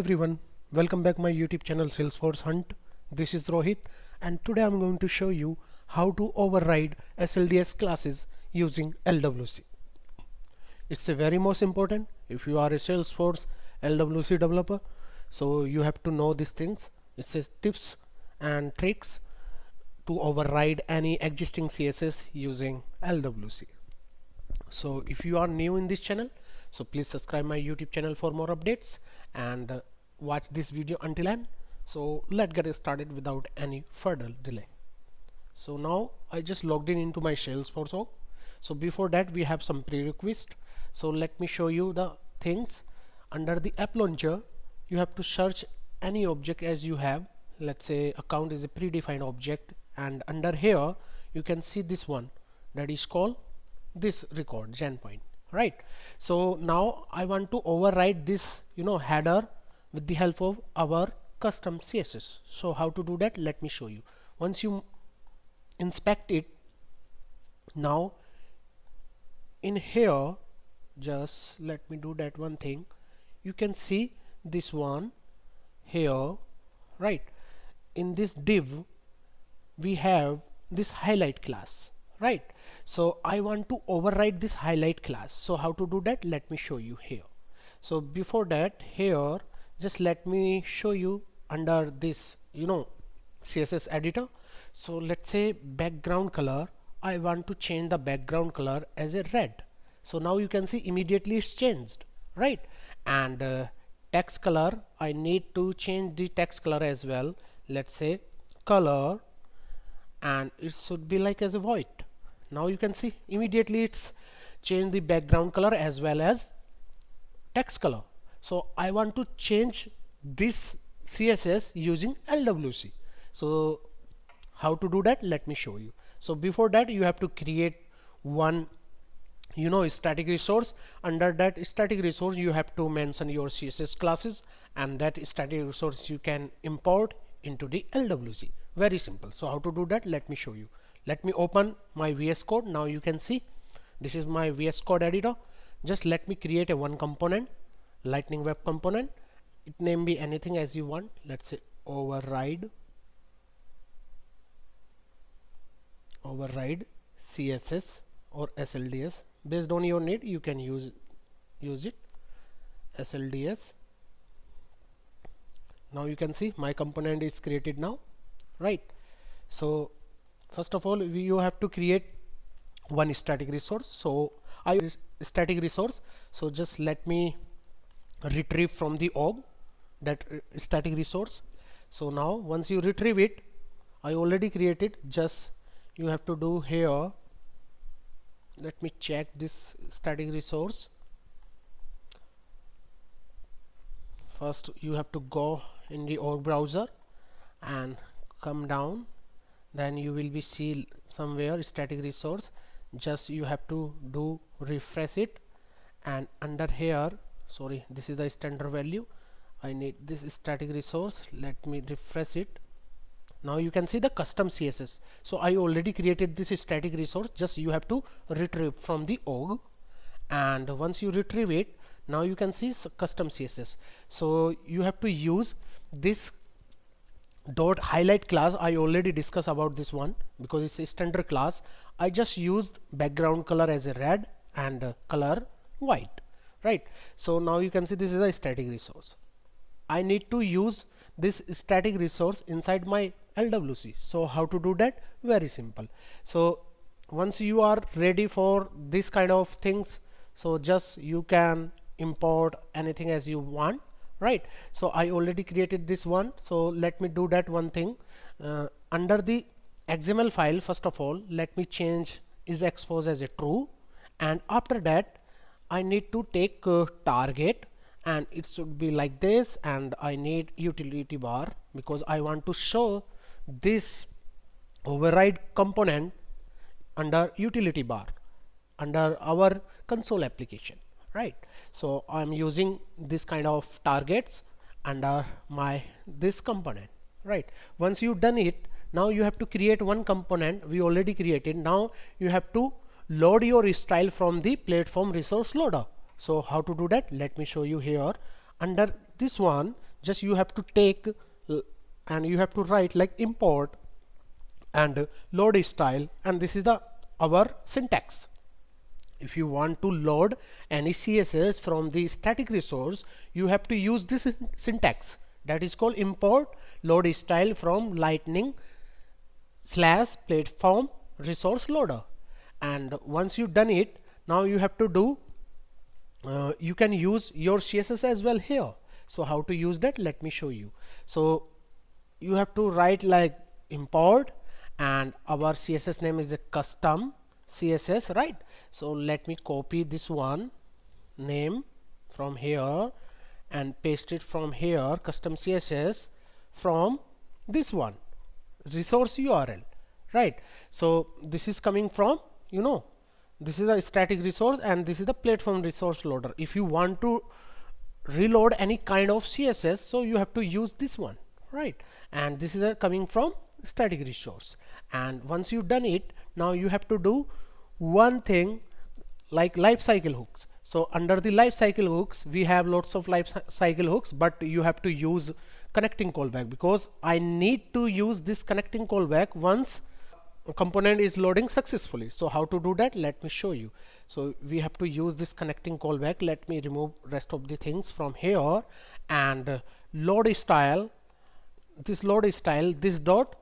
everyone, welcome back my YouTube channel Salesforce Hunt. This is Rohit and today I'm going to show you how to override SLDS classes using LWC. It's a very most important if you are a Salesforce LWC developer, so you have to know these things. It's a tips and tricks to override any existing CSS using LWC. So if you are new in this channel, so please subscribe my YouTube channel for more updates and watch this video until end. So let's get started without any further delay. So now I just logged in into my Salesforce org. So before that we have some prerequisites. So let me show you the things. Under the app launcher you have to search any object as you have. Let's say account is a predefined object, and under here you can see this one that is called this record endpoint, right? So now I want to override this header with the help of our custom CSS. So how to do that, let me show you. Once you inspect it, now in here, just let me do that one thing. You can see this one here, right? In this div we have this highlight class, right? So I want to override this highlight class. So how to do that, let me show you here. So before that, here just let me show you under this CSS editor. So let's say background color, I want to change the background color as a red. So now you can see immediately it's changed, right? And text color, I need to change the text color as well. Let's say color, and it should be like as a white. Now you can see immediately it's changed the background color as well as text color. So I want to change this CSS using LWC. So how to do that, let me show you. So before that you have to create one static resource. Under that static resource you have to mention your CSS classes, and that static resource you can import into the LWC. Very simple. So how to do that, let me show you. Let me open my VS Code. Now you can see this is my VS Code editor. Just let me create a one component, lightning web component. It name be anything as you want. Let's say override CSS or SLDS. Based on your need you can use it, SLDS. Now you can see my component is created now, right? So first of all you have to create one static resource. So I use static resource, so just let me retrieve from the org that static resource. So now once you retrieve it, I already created, just you have to do here, let me check this static resource. First you have to go in the org browser and come down, then you will be see somewhere static resource. Just you have to do refresh it, and under here, sorry, this is the standard value, I need this static resource. Let me refresh it. Now you can see the custom CSS. So I already created this static resource, just you have to retrieve from the org, and once you retrieve it, now you can see custom CSS. So you have to use this dot highlight class. I already discussed about this one because it's a standard class. I just used background color as a red and color white, right? So now you can see this is a static resource. I need to use this static resource inside my LWC. So how to do that, very simple. So once you are ready for this kind of things, so just you can import anything as you want, right? So I already created this one, so let me do that one thing. Under the XML file, first of all let me change is exposed as a true, and after that I need to take target, and it should be like this, and I need utility bar because I want to show this override component under utility bar under our console application, right? So I'm using this kind of targets under my this component, right? Once you've done it, now you have to create one component we already created. Now you have to load your style from the platform resource loader. So how to do that, let me show you here. Under this one, just you have to take and you have to write like import and load style, and this is the our syntax. If you want to load any CSS from the static resource, you have to use this syntax, that is called import load style from lightning / platform resource loader. And once you've done it, now you have to do you can use your CSS as well here. So how to use that, let me show you. So you have to write like import, and our CSS name is a custom CSS, right? So let me copy this one name from here and paste it from here, custom CSS from this one resource URL, right? So this is coming from, you know, this is a static resource and this is the platform resource loader. If you want to reload any kind of CSS, so you have to use this one, right? And this is coming from static resource. And once you've done it, now you have to do one thing like lifecycle hooks. So under the lifecycle hooks, we have lots of lifecycle hooks, but you have to use connecting callback, because I need to use this connecting callback once a component is loading successfully. So how to do that, let me show you. So we have to use this connecting callback. Let me remove rest of the things from here, and load style, this load style, this dot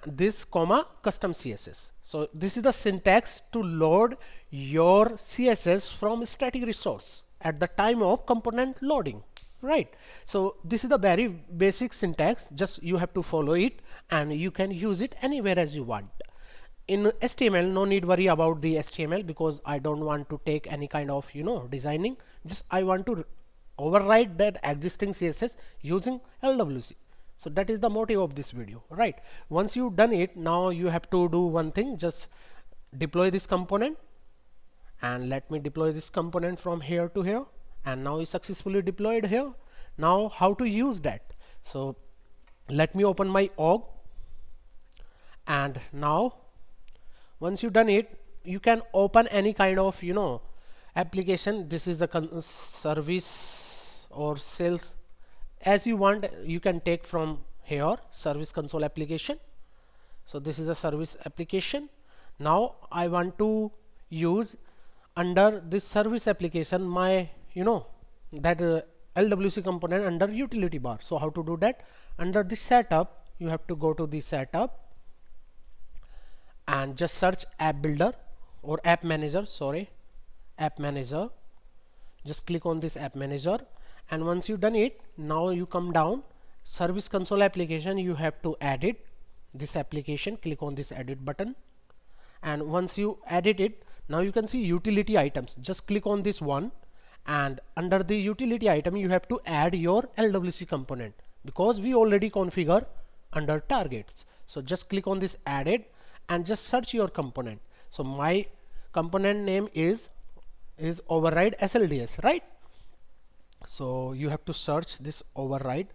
this comma custom CSS. So this is the syntax to load your CSS from static resource at the time of component loading, right? So this is the very basic syntax, just you have to follow it and you can use it anywhere as you want. In HTML, no need worry about the HTML, because I don't want to take any kind of, you know, designing. Just I want to override that existing CSS using LWC. So that is the motive of this video, right? Once you've done it, now you have to do one thing, just deploy this component, and let me deploy this component from here to here, and now it's successfully deployed here. Now how to use that? So let me open my org, and now once you've done it, you can open any kind of, you know, application. This is the service or sales, as you want. You can take from here service console application. So this is a service application. Now I want to use under this service application my, you know, that LWC component under utility bar. So how to do that? Under the setup, you have to go to the setup and just search app builder or app manager, sorry, app manager. Just click on this app manager, and once you've done it, now you come down service console application, you have to edit this application. Click on this edit button, and once you edit it, now you can see utility items. Just click on this one, and under the utility item you have to add your LWC component, because we already configure under targets. So just click on this added and just search your component. So my component name is override SLDS, right? So you have to search this override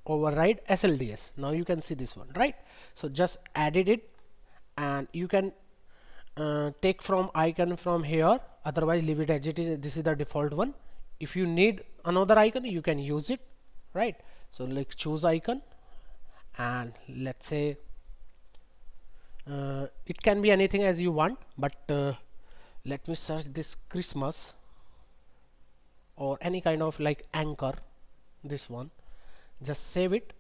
SLDS. Now you can see this one, right? So just added it, and you can take from icon from here, otherwise leave it as it is. This is the default one. If you need another icon, you can use it, right? So like choose icon, and let's say it can be anything as you want, but let me search this Christmas or any kind of like anchor, this one. Just save it,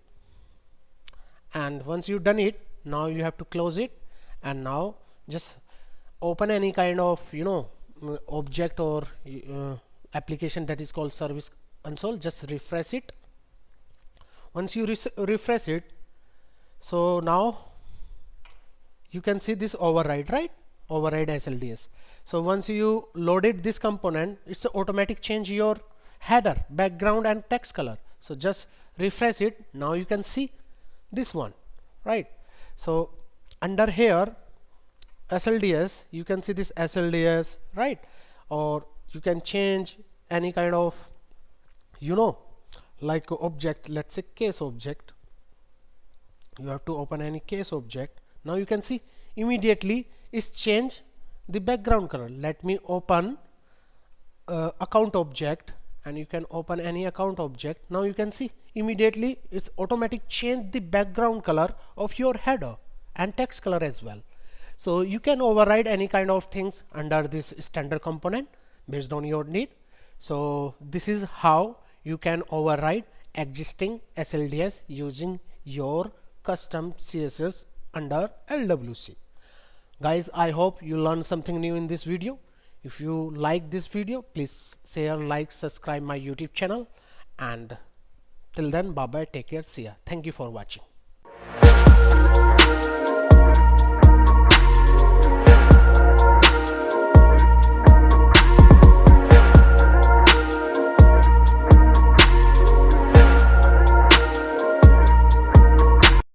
and once you've done it, now you have to close it, and now just open any kind of, you know, object or application that is called service console. Just refresh it. Once you refresh it, so now you can see this override, right? Override SLDS. So once you loaded this component, it's automatic change your header, background and text color. So just refresh it. Now you can see this one, right? So under here SLDS, you can see this SLDS, right? Or you can change any kind of, you know, like object, let's say case object. You have to open any case object. Now you can see immediately it's change the background color. Let me open account object, and you can open any account object. Now you can see immediately it's automatic change the background color of your header and text color as well. So you can override any kind of things under this standard component based on your need. So this is how you can override existing SLDS using your custom CSS under LWC. Guys, I hope you learned something new in this video. If you like this video, please share, like, subscribe my YouTube channel, and till then, bye bye, take care, see ya. Thank you for watching.